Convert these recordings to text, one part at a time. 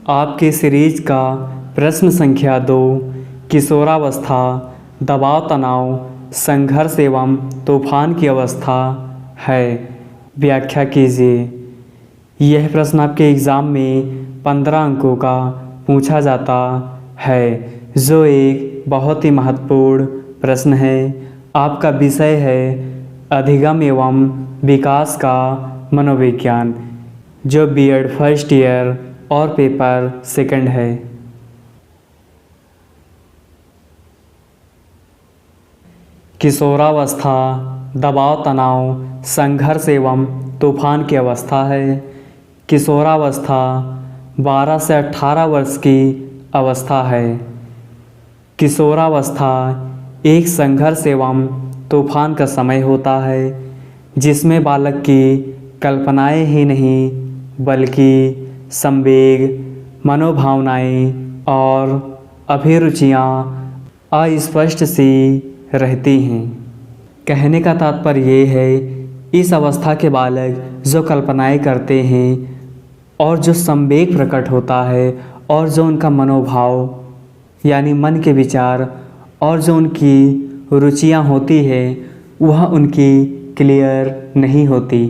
आपके सीरीज का प्रश्न संख्या 2 किशोरावस्था दबाव तनाव संघर्ष एवं तूफान की अवस्था है। व्याख्या कीजिए। यह प्रश्न आपके एग्ज़ाम में 15 अंकों का पूछा जाता है, जो एक बहुत ही महत्वपूर्ण प्रश्न है। आपका विषय है अधिगम एवं विकास का मनोविज्ञान, जो बीएड फर्स्ट ईयर और पेपर सेकंड है। किशोरावस्था दबाव तनाव संघर्ष एवं तूफान की अवस्था है। किशोरावस्था 12 से 18 वर्ष की अवस्था है। किशोरावस्था एक संघर्ष एवं तूफान का समय होता है, जिसमें बालक की कल्पनाएं ही नहीं बल्कि संवेग, मनोभावनाएं और अभिरुचियां अस्पष्ट सी रहती हैं। कहने का तात्पर्य ये है, इस अवस्था के बालक जो कल्पनाएं करते हैं और जो संवेग प्रकट होता है और जो उनका मनोभाव यानी मन के विचार और जो उनकी रुचियां होती है वह उनकी क्लियर नहीं होती,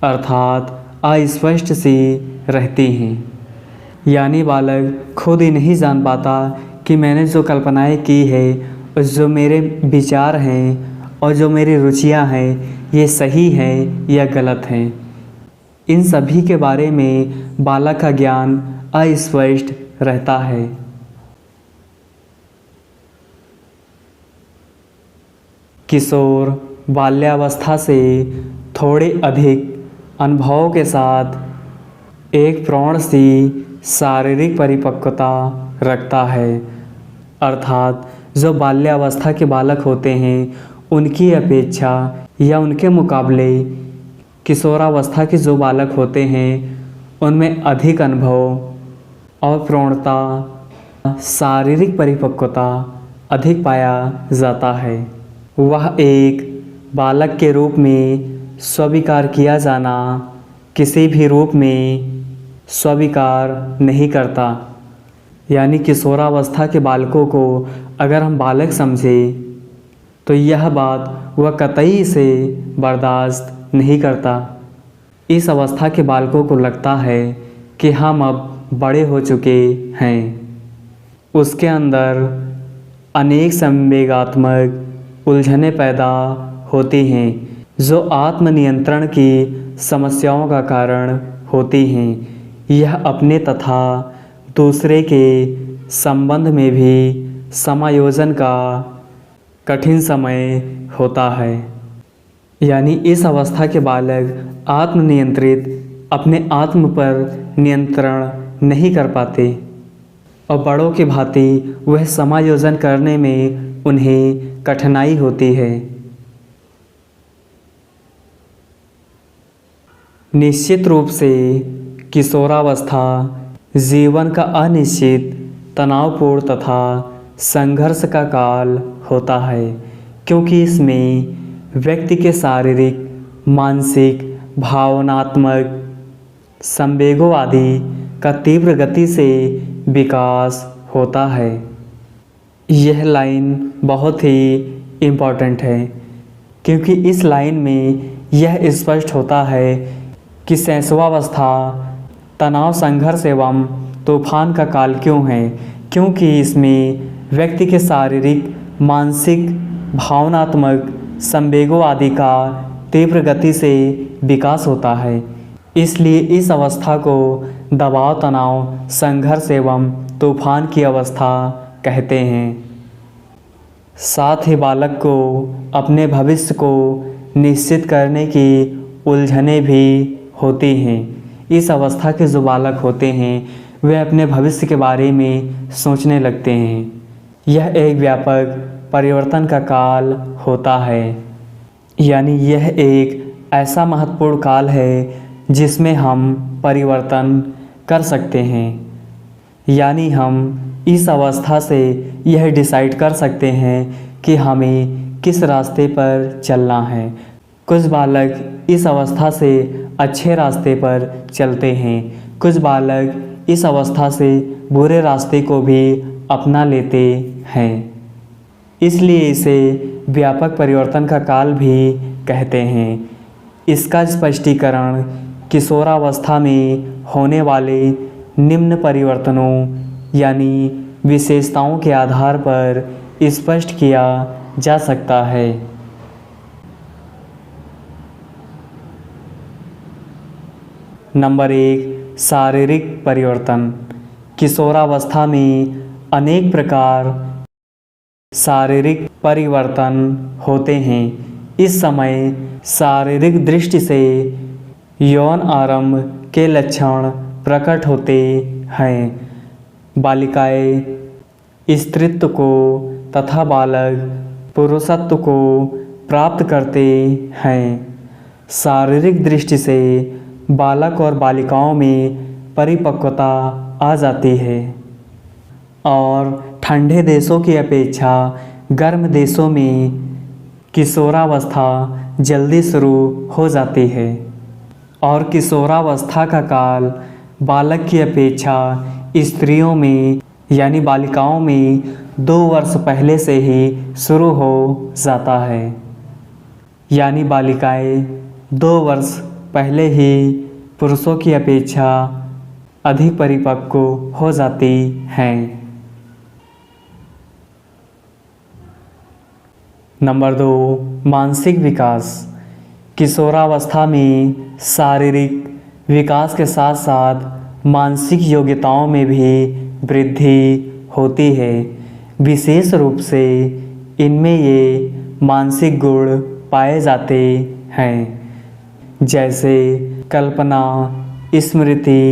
अर्थात अस्पष्ट सी रहती हैं। यानी बालक खुद ही नहीं जान पाता कि मैंने जो कल्पनाएं की है और जो मेरे विचार हैं और जो मेरी रुचियां हैं ये सही हैं या गलत हैं। इन सभी के बारे में बालक का ज्ञान अस्पष्ट रहता है। किशोर बाल्यावस्था से थोड़े अधिक अनुभवों के साथ एक प्रौढ़ सी शारीरिक परिपक्वता रखता है, अर्थात जो बाल्यावस्था के बालक होते हैं उनकी अपेक्षा या उनके मुकाबले किशोरावस्था के जो बालक होते हैं उनमें अधिक अनुभव और प्रौढ़ता, शारीरिक परिपक्वता अधिक पाया जाता है। वह एक बालक के रूप में स्वीकार किया जाना किसी भी रूप में स्वीकार नहीं करता। यानी किशोरावस्था के बालकों को अगर हम बालक समझें तो यह बात वह कतई से बर्दाश्त नहीं करता। इस अवस्था के बालकों को लगता है कि हम अब बड़े हो चुके हैं। उसके अंदर अनेक संवेगात्मक उलझनें पैदा होती हैं जो आत्मनियंत्रण की समस्याओं का कारण होती हैं। यह अपने तथा दूसरे के संबंध में भी समायोजन का कठिन समय होता है। यानी इस अवस्था के बालक आत्मनियंत्रित अपने आत्म पर नियंत्रण नहीं कर पाते और बड़ों की भांति वह समायोजन करने में उन्हें कठिनाई होती है। निश्चित रूप से किशोरावस्था जीवन का अनिश्चित, तनावपूर्ण तथा संघर्ष का काल होता है, क्योंकि इसमें व्यक्ति के शारीरिक, मानसिक, भावनात्मक संवेगों आदि का तीव्र गति से विकास होता है। यह लाइन बहुत ही इम्पोर्टेंट है, क्योंकि इस लाइन में यह स्पष्ट होता है कि शैशवावस्था तनाव, संघर्ष एवं तूफान का काल क्यों है, क्योंकि इसमें व्यक्ति के शारीरिक, मानसिक, भावनात्मक संवेगों आदि का तीव्र गति से विकास होता है। इसलिए इस अवस्था को दबाव तनाव संघर्ष एवं तूफान की अवस्था कहते हैं। साथ ही बालक को अपने भविष्य को निश्चित करने की उलझनें भी होती हैं। इस अवस्था के जो बालक होते हैं वे अपने भविष्य के बारे में सोचने लगते हैं। यह एक व्यापक परिवर्तन का काल होता है। यानी यह एक ऐसा महत्वपूर्ण काल है जिसमें हम परिवर्तन कर सकते हैं। यानी हम इस अवस्था से यह डिसाइड कर सकते हैं कि हमें किस रास्ते पर चलना है। कुछ बालक इस अवस्था से अच्छे रास्ते पर चलते हैं, कुछ बालक इस अवस्था से बुरे रास्ते को भी अपना लेते हैं। इसलिए इसे व्यापक परिवर्तन का काल भी कहते हैं। इसका स्पष्टीकरण किशोरावस्था में होने वाले निम्न परिवर्तनों यानी विशेषताओं के आधार पर स्पष्ट किया जा सकता है। नंबर 1, शारीरिक परिवर्तन। किशोरावस्था में अनेक प्रकार शारीरिक परिवर्तन होते हैं। इस समय शारीरिक दृष्टि से यौन आरंभ के लक्षण प्रकट होते हैं। बालिकाएं स्त्रीत्व को तथा बालक पुरुषत्व को प्राप्त करते हैं। शारीरिक दृष्टि से बालक और बालिकाओं में परिपक्वता आ जाती है और ठंडे देशों की अपेक्षा गर्म देशों में किशोरावस्था जल्दी शुरू हो जाती है और किशोरावस्था का काल बालक की अपेक्षा स्त्रियों में यानी बालिकाओं में 2 वर्ष पहले से ही शुरू हो जाता है। यानी बालिकाएं 2 वर्ष पहले ही पुरुषों की अपेक्षा अधिक परिपक्व हो जाती हैं। नंबर 2, मानसिक विकास। किशोरावस्था में शारीरिक विकास के साथ साथ मानसिक योग्यताओं में भी वृद्धि होती है। विशेष रूप से इनमें ये मानसिक गुण पाए जाते हैं जैसे कल्पना, स्मृति,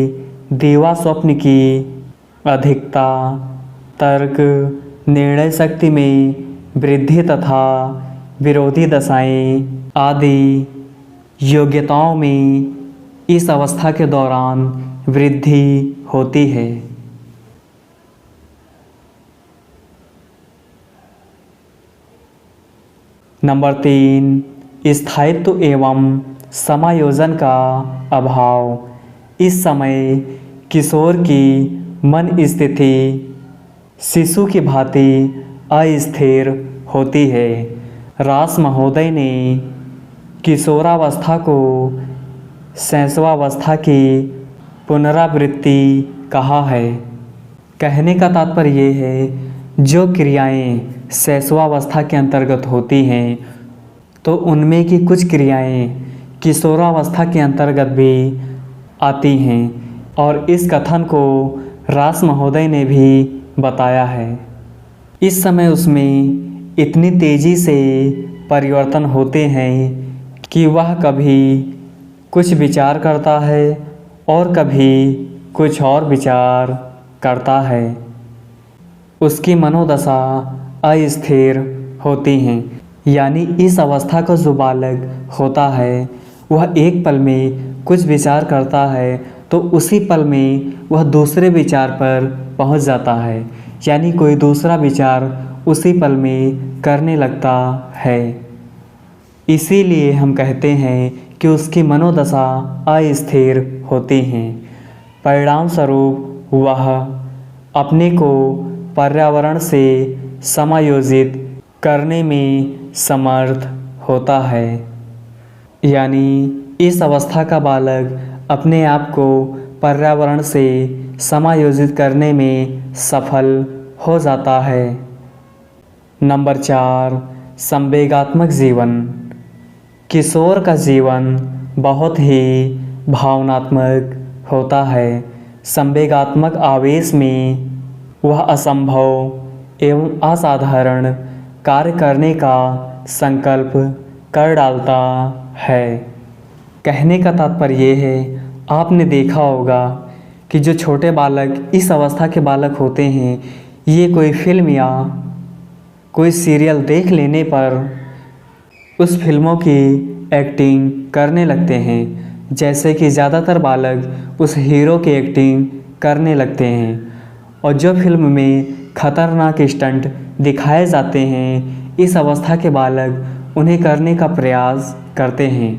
दीवा स्वप्न की अधिकता, तर्क, निर्णय शक्ति में वृद्धि तथा विरोधी दशाएं आदि योग्यताओं में इस अवस्था के दौरान वृद्धि होती है। नंबर 3, स्थायित्व एवं समायोजन का अभाव। इस समय किशोर की मन स्थिति शिशु की भांति अस्थिर होती है। रास महोदय ने किशोरावस्था को शैशवावस्था की पुनरावृत्ति कहा है। कहने का तात्पर्य ये है जो क्रियाएं शैशवावस्था के अंतर्गत होती हैं तो उनमें की कुछ क्रियाएं किशोरावस्था के अंतर्गत भी आती हैं और इस कथन को रास महोदय ने भी बताया है। इस समय उसमें इतनी तेज़ी से परिवर्तन होते हैं कि वह कभी कुछ विचार करता है और कभी कुछ और विचार करता है। उसकी मनोदशा अस्थिर होती हैं। यानी इस अवस्था का जो बालक होता है वह एक पल में कुछ विचार करता है तो उसी पल में वह दूसरे विचार पर पहुंच जाता है। यानी कोई दूसरा विचार उसी पल में करने लगता है। इसीलिए हम कहते हैं कि उसकी मनोदशा अस्थिर होती हैं। परिणाम स्वरूप वह अपने को पर्यावरण से समायोजित करने में समर्थ होता है। यानी इस अवस्था का बालक अपने आप को पर्यावरण से समायोजित करने में सफल हो जाता है। नंबर 4, संवेगात्मक जीवन। किशोर का जीवन बहुत ही भावनात्मक होता है। संवेगात्मक आवेश में वह असंभव एवं असाधारण कार्य करने का संकल्प कर डालता है। कहने का तात्पर्य ये है, आपने देखा होगा कि जो छोटे बालक इस अवस्था के बालक होते हैं ये कोई फिल्म या कोई सीरियल देख लेने पर उस फिल्मों की एक्टिंग करने लगते हैं। जैसे कि ज़्यादातर बालक उस हीरो की एक्टिंग करने लगते हैं और जो फिल्म में खतरनाक स्टंट दिखाए जाते हैं इस अवस्था के बालक उन्हें करने का प्रयास करते हैं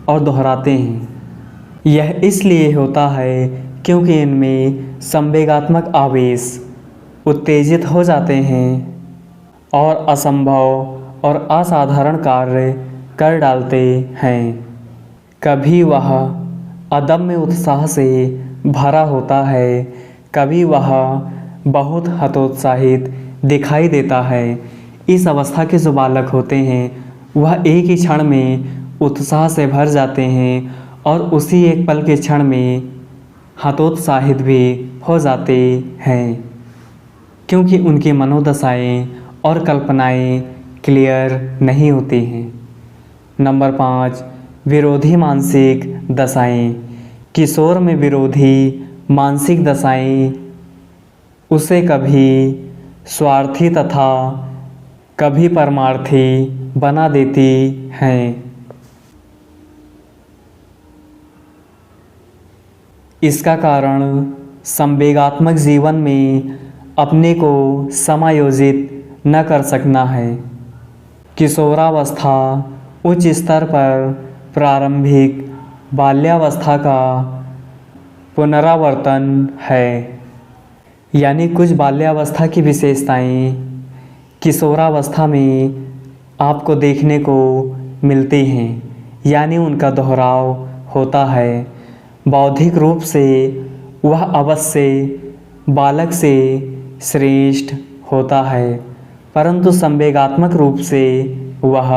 और दोहराते हैं। यह इसलिए होता है क्योंकि इनमें संवेगात्मक आवेश उत्तेजित हो जाते हैं और असंभव और असाधारण कार्य कर डालते हैं। कभी वह अदम्य उत्साह से भरा होता है, कभी वह बहुत हतोत्साहित दिखाई देता है। इस अवस्था के जो बालक होते हैं वह एक ही क्षण में उत्साह से भर जाते हैं और उसी एक पल के क्षण में हतोत्साहित भी हो जाते हैं, क्योंकि उनकी मनोदशाएं और कल्पनाएं क्लियर नहीं होती हैं। नंबर 5, विरोधी मानसिक दशाएं। किशोर में विरोधी मानसिक दशाएं उसे कभी स्वार्थी तथा कभी परमार्थी बना देती हैं। इसका कारण संवेगात्मक जीवन में अपने को समायोजित न कर सकना है। किशोरावस्था उच्च स्तर पर प्रारंभिक बाल्यावस्था का पुनरावर्तन है, यानी कुछ बाल्यावस्था की विशेषताएं किशोरावस्था में आपको देखने को मिलती हैं, यानी उनका दोहराव होता है। बौद्धिक रूप से वह अवश्य बालक से श्रेष्ठ होता है, परंतु संवेगात्मक रूप से वह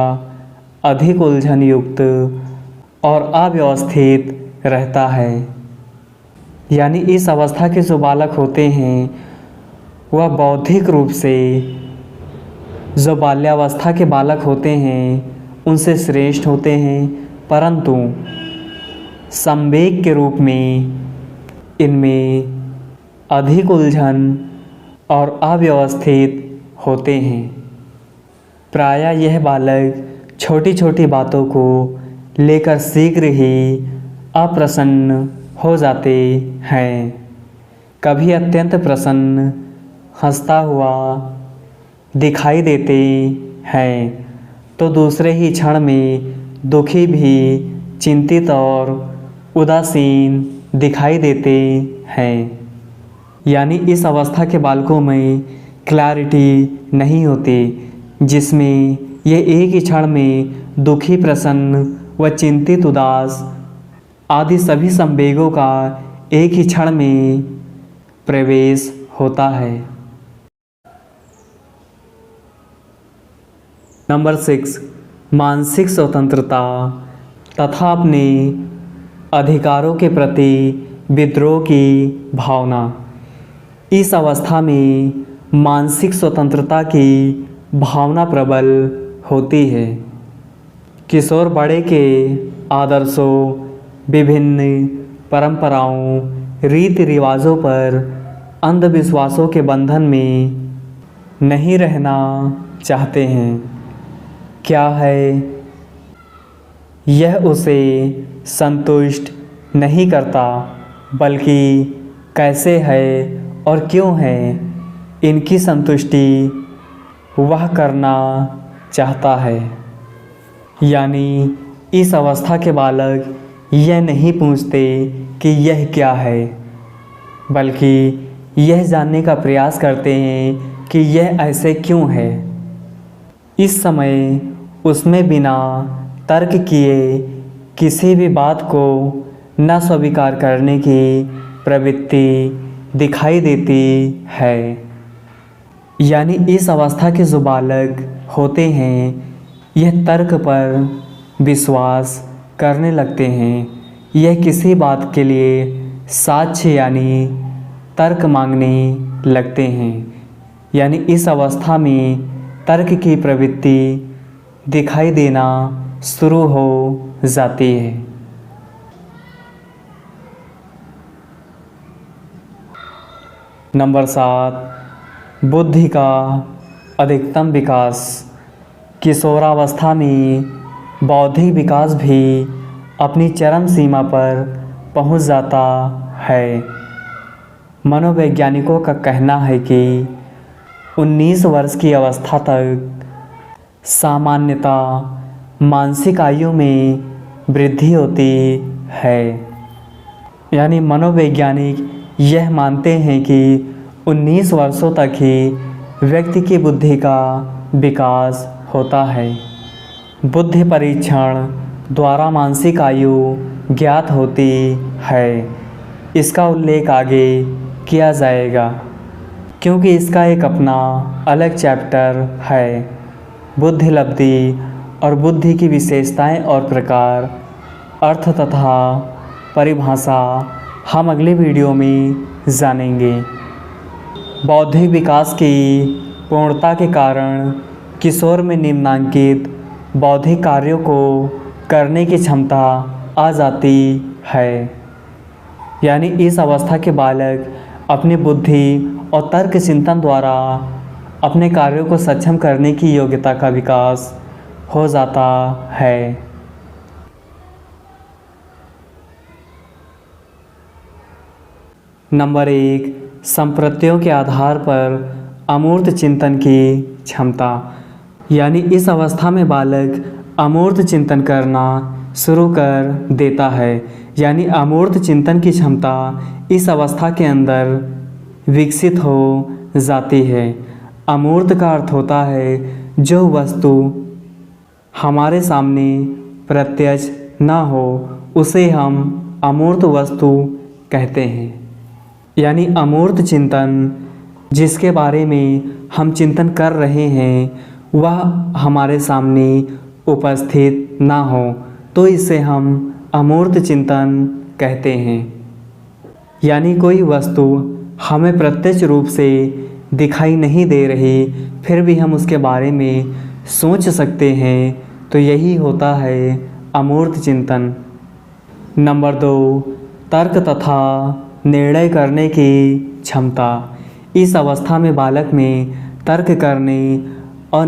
अधिक उलझन युक्त और अव्यवस्थित रहता है। यानी इस अवस्था के जो बालक होते हैं वह बौद्धिक रूप से जो बाल्यावस्था के बालक होते हैं उनसे श्रेष्ठ होते हैं, परंतु संवेग के रूप में इनमें अधिक उलझन और अव्यवस्थित होते हैं। प्रायः यह बालक छोटी छोटी बातों को लेकर शीघ्र ही अप्रसन्न हो जाते हैं। कभी अत्यंत प्रसन्न हंसता हुआ दिखाई देते हैं, तो दूसरे ही क्षण में दुखी भी, चिंतित और उदासीन दिखाई देते हैं। यानी इस अवस्था के बालकों में क्लैरिटी नहीं होती, जिसमें ये एक ही क्षण में दुखी, प्रसन्न व चिंतित, उदास आदि सभी संवेगों का एक ही क्षण में प्रवेश होता है। नंबर 6, मानसिक स्वतंत्रता तथा अपने अधिकारों के प्रति विद्रोह की भावना। इस अवस्था में मानसिक स्वतंत्रता की भावना प्रबल होती है। किशोर बड़े के आदर्शों, विभिन्न परंपराओं, रीति रिवाजों पर, अंधविश्वासों के बंधन में नहीं रहना चाहते हैं। क्या है, यह उसे संतुष्ट नहीं करता, बल्कि कैसे है और क्यों है, इनकी संतुष्टि वह करना चाहता है। यानी इस अवस्था के बालक यह नहीं पूछते कि यह क्या है, बल्कि यह जानने का प्रयास करते हैं कि यह ऐसे क्यों है। इस समय उसमें बिना तर्क किए किसी भी बात को न स्वीकार करने की प्रवृत्ति दिखाई देती है। यानी इस अवस्था के जो बालक होते हैं यह तर्क पर विश्वास करने लगते हैं। यह किसी बात के लिए साक्ष्य यानी तर्क मांगने लगते हैं। यानी इस अवस्था में तर्क की प्रवृत्ति दिखाई देना शुरू हो जाती है। नंबर 7, बुद्धि का अधिकतम विकास। किशोरावस्था में बौद्धिक विकास भी अपनी चरम सीमा पर पहुंच जाता है। मनोवैज्ञानिकों का कहना है कि 19 वर्ष की अवस्था तक सामान्यतः मानसिक आयु में वृद्धि होती है। यानी मनोवैज्ञानिक यह मानते हैं कि 19 वर्षों तक ही व्यक्ति की बुद्धि का विकास होता है। बुद्धि परीक्षण द्वारा मानसिक आयु ज्ञात होती है। इसका उल्लेख आगे किया जाएगा क्योंकि इसका एक अपना अलग चैप्टर है। बुद्धि लब्धि और बुद्धि की विशेषताएं और प्रकार, अर्थ तथा परिभाषा हम अगले वीडियो में जानेंगे। बौद्धिक विकास की पूर्णता के कारण किशोर में निम्नांकित बौद्धिक कार्यों को करने की क्षमता आ जाती है। यानी इस अवस्था के बालक अपनी बुद्धि और तर्क चिंतन द्वारा अपने कार्यों को सक्षम करने की योग्यता का विकास हो जाता है। नंबर 1, संप्रत्तियों के आधार पर अमूर्त चिंतन की क्षमता। यानी इस अवस्था में बालक अमूर्त चिंतन करना शुरू कर देता है। यानी अमूर्त चिंतन की क्षमता इस अवस्था के अंदर विकसित हो जाती है। अमूर्त का अर्थ होता है जो वस्तु हमारे सामने प्रत्यक्ष ना हो उसे हम अमूर्त वस्तु कहते हैं। यानी अमूर्त चिंतन जिसके बारे में हम चिंतन कर रहे हैं वह हमारे सामने उपस्थित ना हो तो इसे हम अमूर्त चिंतन कहते हैं। यानी कोई वस्तु हमें प्रत्यक्ष रूप से दिखाई नहीं दे रही फिर भी हम उसके बारे में सोच सकते हैं तो यही होता है अमूर्त चिंतन। नंबर 2, तर्क तथा निर्णय करने की क्षमता। इस अवस्था में बालक में तर्क करने और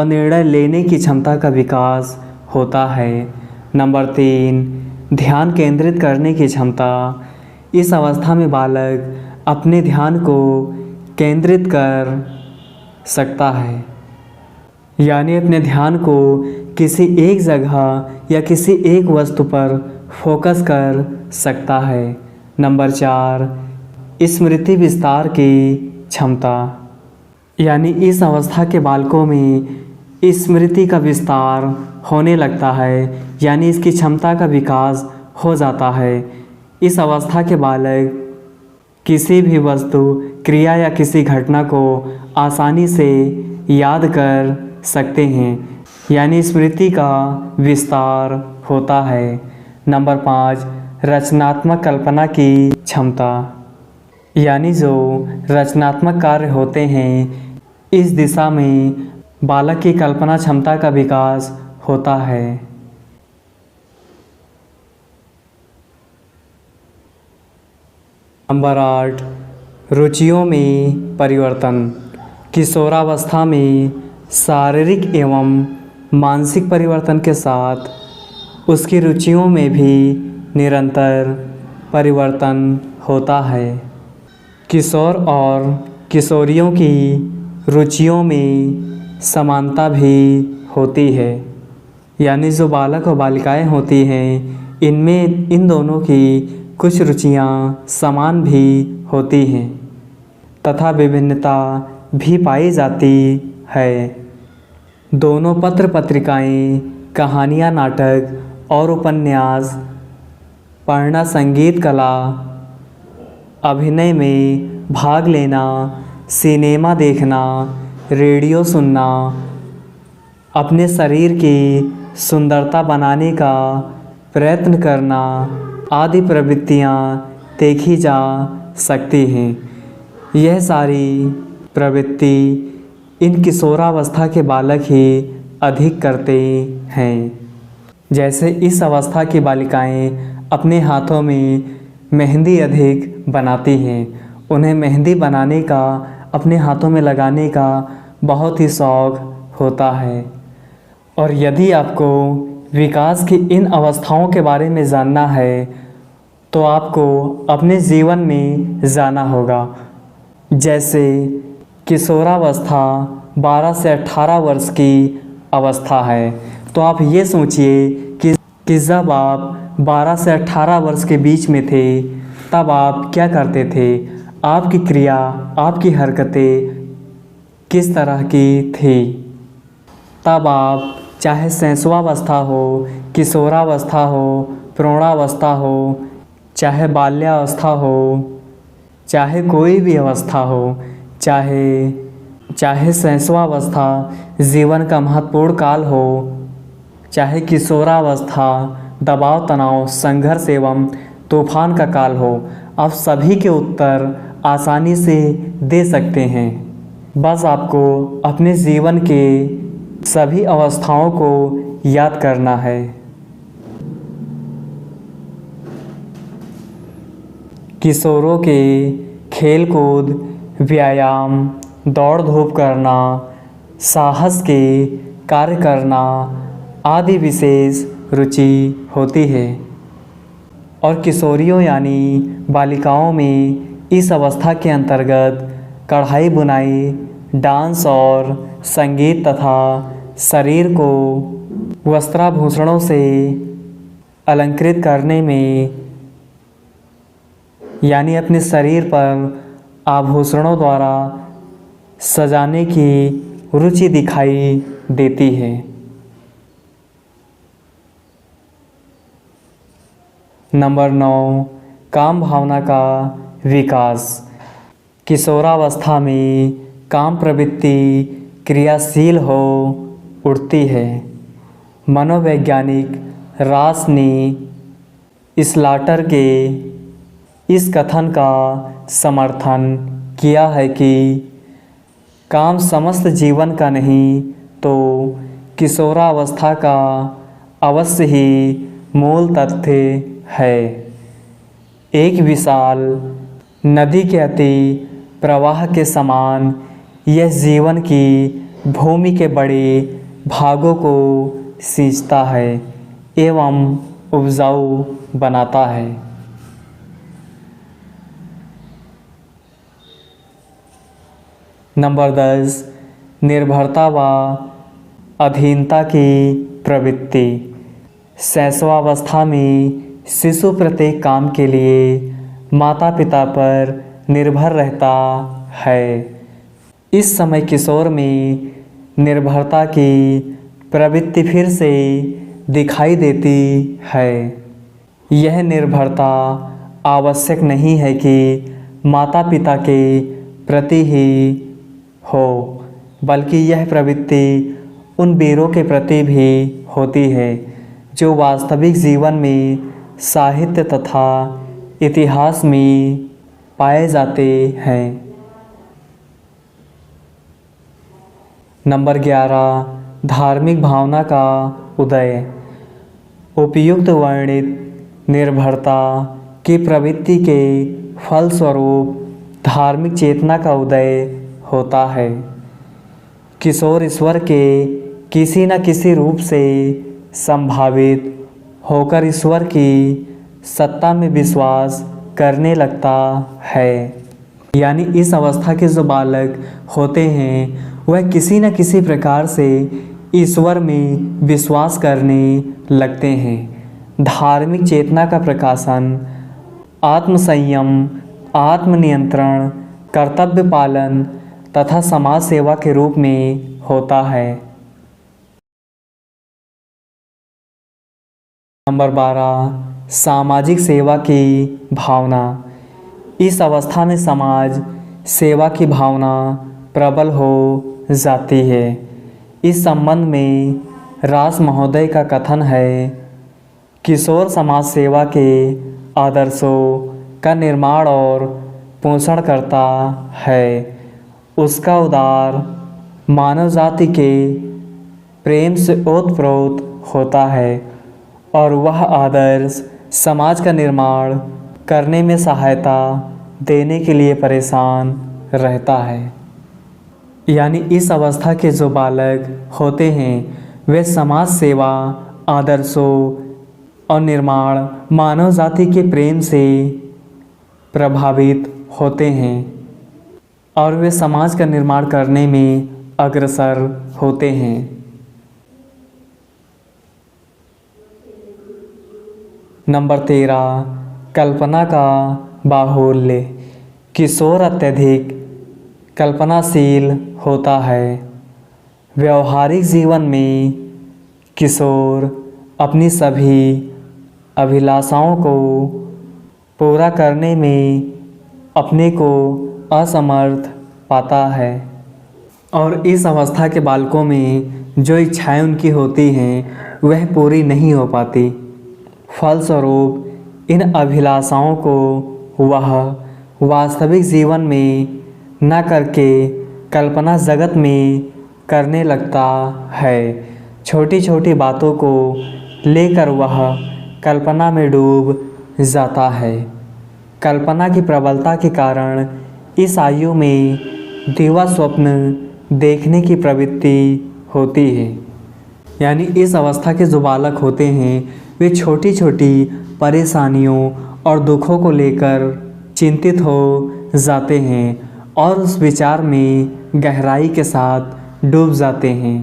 निर्णय लेने की क्षमता का विकास होता है। नंबर 3, ध्यान केंद्रित करने की क्षमता। इस अवस्था में बालक अपने ध्यान को केंद्रित कर सकता है। यानी अपने ध्यान को किसी एक जगह या किसी एक वस्तु पर फोकस कर सकता है। नंबर 4, स्मृति विस्तार की क्षमता। यानी इस अवस्था के बालकों में स्मृति का विस्तार होने लगता है। यानी इसकी क्षमता का विकास हो जाता है। इस अवस्था के बालक किसी भी वस्तु, क्रिया या किसी घटना को आसानी से याद कर सकते हैं। यानी स्मृति का विस्तार होता है। नंबर 5, रचनात्मक कल्पना की क्षमता। यानी जो रचनात्मक कार्य होते हैं इस दिशा में बालक की कल्पना क्षमता का विकास होता है। नंबर 8, रुचियों में परिवर्तन। किशोरावस्था में शारीरिक एवं मानसिक परिवर्तन के साथ उसकी रुचियों में भी निरंतर परिवर्तन होता है। किशोर और किशोरियों की रुचियों में समानता भी होती है। यानी जो बालक और बालिकाएं होती हैं इनमें इन दोनों की कुछ रुचियां समान भी होती हैं तथा विभिन्नता भी पाई जाती है। दोनों पत्र पत्रिकाएं, कहानियां, नाटक और उपन्यास पढ़ना, संगीत, कला, अभिनय में भाग लेना, सिनेमा देखना, रेडियो सुनना, अपने शरीर की सुंदरता बनाने का प्रयत्न करना आदि प्रवृत्तियाँ देखी जा सकती हैं। यह सारी प्रवृत्ति इन किशोरावस्था के बालक ही अधिक करते हैं। जैसे इस अवस्था की बालिकाएं अपने हाथों में मेहंदी अधिक बनाती हैं। उन्हें मेहंदी बनाने का, अपने हाथों में लगाने का बहुत ही शौक़ होता है। और यदि आपको विकास की इन अवस्थाओं के बारे में जानना है तो आपको अपने जीवन में जाना होगा। जैसे किशोरावस्था 12 से 18 वर्ष की अवस्था है तो आप ये सोचिए कि कि जब आप 12 से 18 वर्ष के बीच में थे तब आप क्या करते थे, आपकी क्रिया, आपकी हरकतें किस तरह की थी। तब आप चाहे शैशवावस्था हो, किशोरावस्था हो, प्रौढ़ावस्था हो, चाहे बाल्यावस्था हो, चाहे कोई भी अवस्था हो, चाहे शैशवावस्था जीवन का महत्वपूर्ण काल हो, चाहे किशोरावस्था दबाव, तनाव, संघर्ष एवं तूफान का काल हो, आप सभी के उत्तर आसानी से दे सकते हैं। बस आपको अपने जीवन के सभी अवस्थाओं को याद करना है। किशोरों के खेल कूद, व्यायाम, दौड़ धूप करना, साहस के कार्य करना आदि विशेष रुचि होती है और किशोरियों यानी बालिकाओं में इस अवस्था के अंतर्गत कढ़ाई बुनाई, डांस और संगीत तथा शरीर को वस्त्राभूषणों से अलंकृत करने में यानी अपने शरीर पर आभूषणों द्वारा सजाने की रुचि दिखाई देती है। नंबर 9, काम भावना का विकास। किशोरावस्था में काम प्रवृत्ति क्रियाशील हो उठती है। मनोवैज्ञानिक रॉस ने स्लाटर के इस कथन का समर्थन किया है कि काम समस्त जीवन का नहीं तो किशोरावस्था का अवश्य ही मूल तथ्य है। एक विशाल नदी के अति प्रवाह के समान यह जीवन की भूमि के बड़े भागों को सींचता है एवं उपजाऊ बनाता है। नंबर 10, निर्भरता व अधीनता की प्रवृत्ति। शैशवावस्था में शिशु प्रत्येक काम के लिए माता पिता पर निर्भर रहता है। इस समय किशोर में निर्भरता की प्रवृत्ति फिर से दिखाई देती है। यह निर्भरता आवश्यक नहीं है कि माता पिता के प्रति ही हो, बल्कि यह प्रवृत्ति उन वीरों के प्रति भी होती है जो वास्तविक जीवन में, साहित्य तथा इतिहास में पाए जाते हैं। नंबर 11, धार्मिक भावना का उदय। उपयुक्त वर्णित निर्भरता की प्रवृत्ति के फलस्वरूप धार्मिक चेतना का उदय होता है। किशोर ईश्वर के किसी न किसी रूप से संभावित होकर ईश्वर की सत्ता में विश्वास करने लगता है। यानी इस अवस्था के जो बालक होते हैं वह किसी न किसी प्रकार से ईश्वर में विश्वास करने लगते हैं। धार्मिक चेतना का प्रकाशन आत्मसंयम, आत्मनियंत्रण, कर्तव्य पालन तथा समाज सेवा के रूप में होता है। नंबर 12, सामाजिक सेवा की भावना। इस अवस्था में समाज सेवा की भावना प्रबल हो जाती है। इस संबंध में रास महोदय का कथन है, किशोर समाज सेवा के आदर्शों का निर्माण और पोषण करता है। उसका उदार मानव जाति के प्रेम से ओतप्रोत होता है और वह आदर्श समाज का निर्माण करने में सहायता देने के लिए परेशान रहता है। यानी इस अवस्था के जो बालक होते हैं वे समाज सेवा, आदर्शों और निर्माण, मानव जाति के प्रेम से प्रभावित होते हैं और वे समाज का निर्माण करने में अग्रसर होते हैं। नंबर 13, कल्पना का बाहुल्य। किशोर अत्यधिक कल्पनाशील होता है। व्यवहारिक जीवन में किशोर अपनी सभी अभिलाषाओं को पूरा करने में अपने को असमर्थ पाता है और इस अवस्था के बालकों में जो इच्छाएं उनकी होती हैं वह पूरी नहीं हो पाती। फलस्वरूप इन अभिलाषाओं को वह वास्तविक जीवन में न करके कल्पना जगत में करने लगता है। छोटी छोटी बातों को लेकर वह कल्पना में डूब जाता है। कल्पना की प्रबलता के कारण इस आयु में दिवा स्वप्न देखने की प्रवृत्ति होती है। यानी इस अवस्था के जो बालक होते हैं वे छोटी छोटी परेशानियों और दुखों को लेकर चिंतित हो जाते हैं और उस विचार में गहराई के साथ डूब जाते हैं।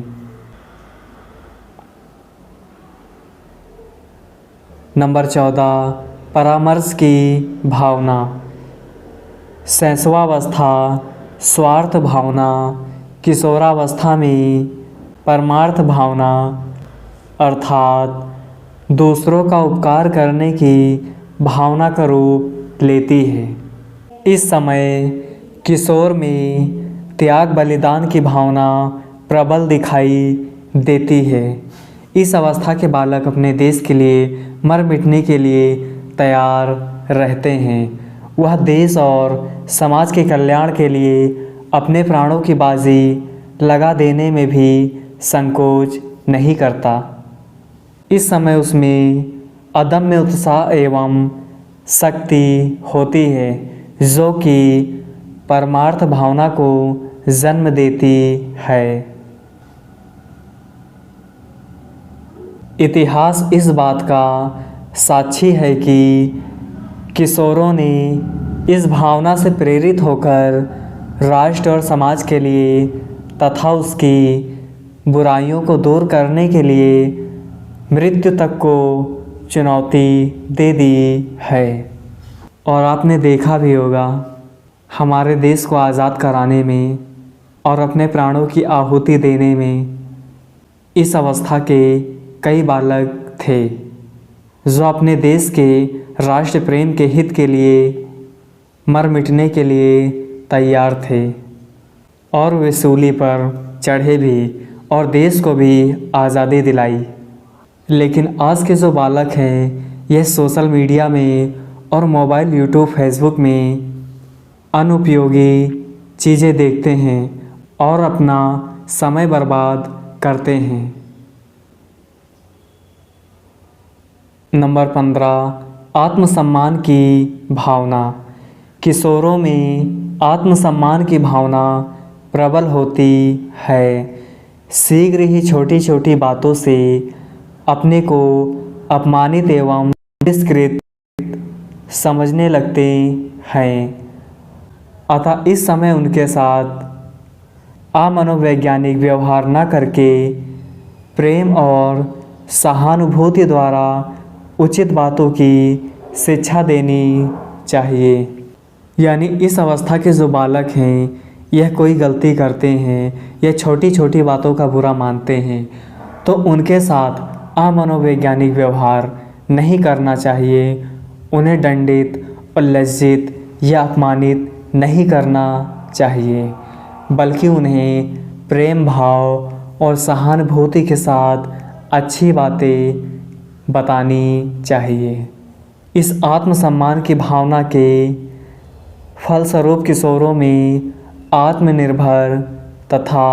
नंबर 14, परामर्श की भावना। शैशवावस्था स्वार्थ भावना, किशोरावस्था में परमार्थ भावना अर्थात दूसरों का उपकार करने की भावना का रूप लेती है। इस समय किशोर में त्याग बलिदान की भावना प्रबल दिखाई देती है। इस अवस्था के बालक अपने देश के लिए मर मिटने के लिए तैयार रहते हैं। वह देश और समाज के कल्याण के लिए अपने प्राणों की बाजी लगा देने में भी संकोच नहीं करता। इस समय उसमें अदम्य उत्साह एवं शक्ति होती है जो कि परमार्थ भावना को जन्म देती है। इतिहास इस बात का साक्षी है कि किशोरों ने इस भावना से प्रेरित होकर राष्ट्र और समाज के लिए तथा उसकी बुराइयों को दूर करने के लिए मृत्यु तक को चुनौती दे दी है। और आपने देखा भी होगा हमारे देश को आज़ाद कराने में और अपने प्राणों की आहुति देने में इस अवस्था के कई बालक थे जो अपने देश के राष्ट्र प्रेम के हित के लिए मर मिटने के लिए तैयार थे और वे सूली पर चढ़े भी और देश को भी आज़ादी दिलाई। लेकिन आज के जो बालक हैं यह सोशल मीडिया में और मोबाइल, यूट्यूब, फेसबुक में अनुपयोगी चीज़ें देखते हैं और अपना समय बर्बाद करते हैं। नंबर 15, आत्मसम्मान की भावना। किशोरों में आत्मसम्मान की भावना प्रबल होती है। शीघ्र ही छोटी छोटी बातों से अपने को अपमानित एवं तिरस्कृत समझने लगते हैं। अतः इस समय उनके साथ अमनोवैज्ञानिक व्यवहार न करके प्रेम और सहानुभूति द्वारा उचित बातों की शिक्षा देनी चाहिए। यानी इस अवस्था के जो बालक हैं यह कोई गलती करते हैं, यह छोटी छोटी बातों का बुरा मानते हैं तो उनके साथ अमनोवैज्ञानिक व्यवहार नहीं करना चाहिए। उन्हें दंडित और लज्जित या अपमानित नहीं करना चाहिए बल्कि उन्हें प्रेम भाव और सहानुभूति के साथ अच्छी बातें बतानी चाहिए। इस आत्मसम्मान की भावना के फलस्वरूप किशोरों में आत्मनिर्भर तथा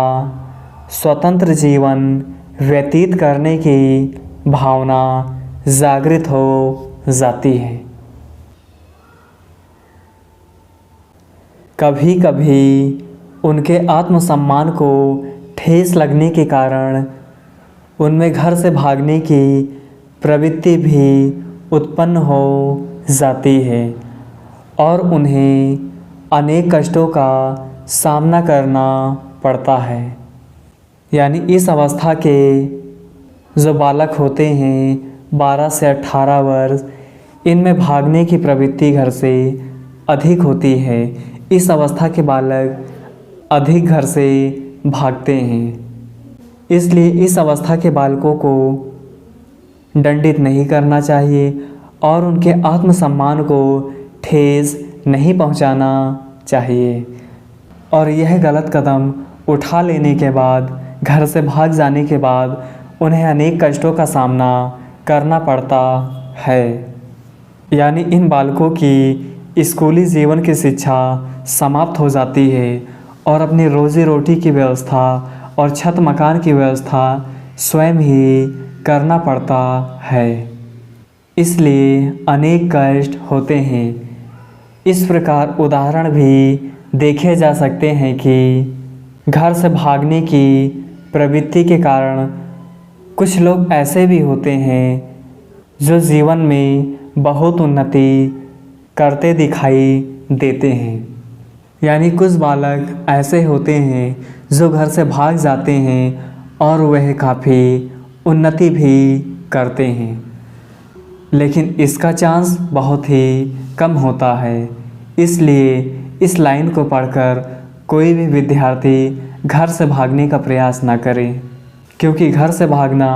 स्वतंत्र जीवन व्यतीत करने की भावना जागृत हो जाती है। कभी कभी उनके आत्मसम्मान को ठेस लगने के कारण उनमें घर से भागने की प्रवृत्ति भी उत्पन्न हो जाती है और उन्हें अनेक कष्टों का सामना करना पड़ता है। यानी इस अवस्था के जो बालक होते हैं 12 से 18 वर्ष, इनमें भागने की प्रवृत्ति घर से अधिक होती है। इस अवस्था के बालक अधिक घर से भागते हैं। इसलिए इस अवस्था के बालकों को दंडित नहीं करना चाहिए और उनके आत्मसम्मान को ठेस नहीं पहुंचाना चाहिए। और यह गलत कदम उठा लेने के बाद, घर से भाग जाने के बाद उन्हें अनेक कष्टों का सामना करना पड़ता है। यानी इन बालकों की स्कूली जीवन की शिक्षा समाप्त हो जाती है और अपनी रोजी रोटी की व्यवस्था और छत मकान की व्यवस्था स्वयं ही करना पड़ता है। इसलिए अनेक कष्ट होते हैं। इस प्रकार उदाहरण भी देखे जा सकते हैं कि घर से भागने की प्रवृत्ति के कारण कुछ लोग ऐसे भी होते हैं जो जीवन में बहुत उन्नति करते दिखाई देते हैं। यानी कुछ बालक ऐसे होते हैं जो घर से भाग जाते हैं और वह काफ़ी उन्नति भी करते हैं, लेकिन इसका चांस बहुत ही कम होता है। इसलिए इस लाइन को पढ़कर कोई भी विद्यार्थी घर से भागने का प्रयास ना करे, क्योंकि घर से भागना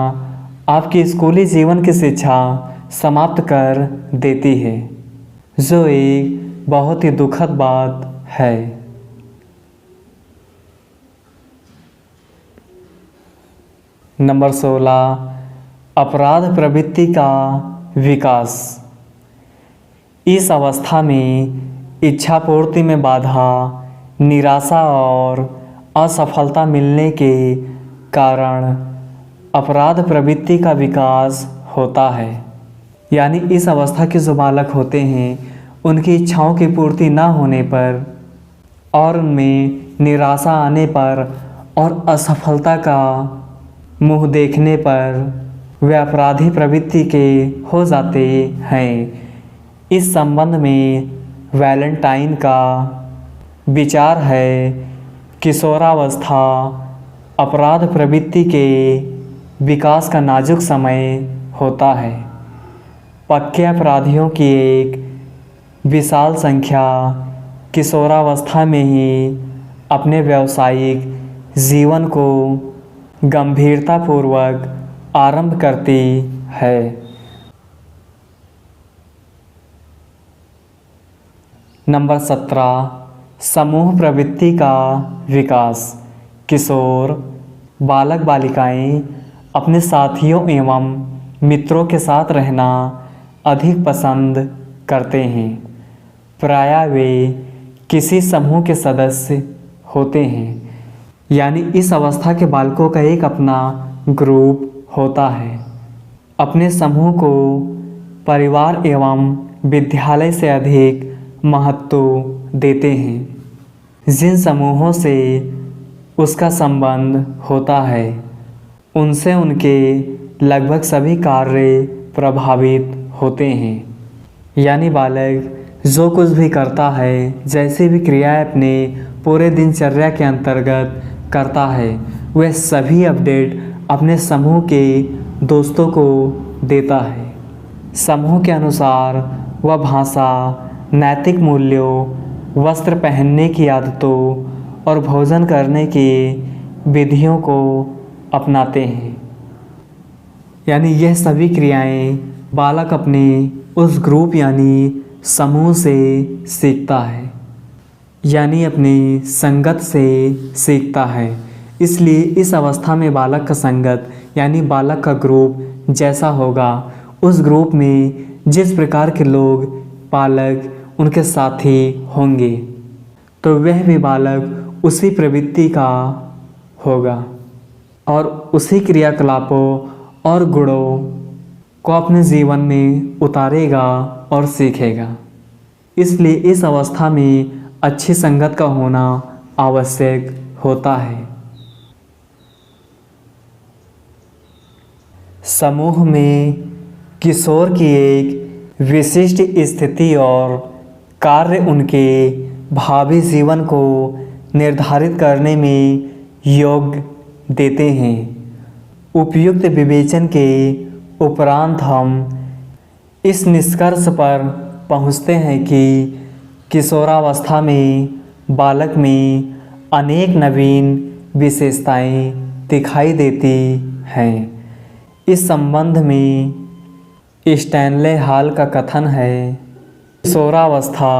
आपकी स्कूली जीवन की शिक्षा समाप्त कर देती है, जो एक बहुत ही दुखद बात है। नंबर 16, अपराध प्रवृत्ति का विकास। इस अवस्था में इच्छा पूर्ति में बाधा, निराशा और असफलता मिलने के कारण अपराध प्रवृत्ति का विकास होता है। यानी इस अवस्था के जो बालक होते हैं उनकी इच्छाओं की पूर्ति न होने पर और उनमें निराशा आने पर और असफलता का मुंह देखने पर वे अपराधी प्रवृत्ति के हो जाते हैं। इस संबंध में वैलेंटाइन का विचार है किशोरावस्था अपराध प्रवृत्ति के विकास का नाजुक समय होता है। पक्के अपराधियों की एक विशाल संख्या किशोरावस्था में ही अपने व्यावसायिक जीवन को गंभीरतापूर्वक आरंभ करती है। नंबर 17, समूह प्रवृत्ति का विकास। किशोर बालक बालिकाएं अपने साथियों एवं मित्रों के साथ रहना अधिक पसंद करते हैं। प्रायः वे किसी समूह के सदस्य होते हैं। यानी इस अवस्था के बालकों का एक अपना ग्रुप होता है। अपने समूह को परिवार एवं विद्यालय से अधिक महत्व देते हैं। जिन समूहों से उसका संबंध होता है उनसे उनके लगभग सभी कार्य प्रभावित होते हैं। यानी बालक जो कुछ भी करता है, जैसे भी क्रियाएं अपने पूरे दिनचर्या के अंतर्गत करता है, वह सभी अपडेट अपने समूह के दोस्तों को देता है। समूह के अनुसार वह भाषा, नैतिक मूल्यों, वस्त्र पहनने की आदतों और भोजन करने की विधियों को अपनाते हैं। यानी यह सभी क्रियाएं बालक अपने उस ग्रुप यानी समूह से सीखता है, यानी अपनी संगत से सीखता है। इसलिए इस अवस्था में बालक का संगत यानी बालक का ग्रुप जैसा होगा, उस ग्रुप में जिस प्रकार के लोग बालक उनके साथी होंगे, तो वह भी बालक उसी प्रवृत्ति का होगा और उसी क्रियाकलापों और गुणों को अपने जीवन में उतारेगा और सीखेगा। इसलिए इस अवस्था में अच्छी संगत का होना आवश्यक होता है। समूह में किशोर की एक विशिष्ट स्थिति और कार्य उनके भावी जीवन को निर्धारित करने में योग्य देते हैं। उपयुक्त विवेचन के उपरांत हम इस निष्कर्ष पर पहुँचते हैं कि किशोरावस्था में बालक में अनेक नवीन विशेषताएं दिखाई देती हैं। इस संबंध में स्टैनले हॉल का कथन है, किशोरावस्था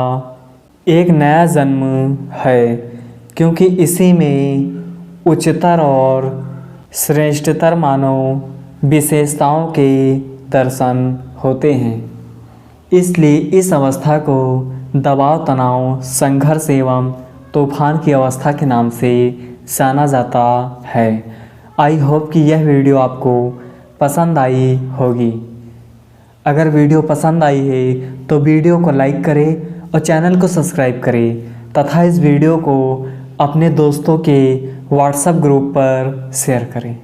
एक नया जन्म है क्योंकि इसी में उच्चतर और श्रेष्ठतर मानव विशेषताओं के दर्शन होते हैं। इसलिए इस अवस्था को दबाव, तनाव, संघर्ष एवं तूफान की अवस्था के नाम से जाना जाता है। आई होप कि यह वीडियो आपको पसंद आई होगी। अगर वीडियो पसंद आई है तो वीडियो को लाइक करें और चैनल को सब्सक्राइब करें तथा इस वीडियो को अपने दोस्तों के व्हाट्सएप ग्रुप पर शेयर करें।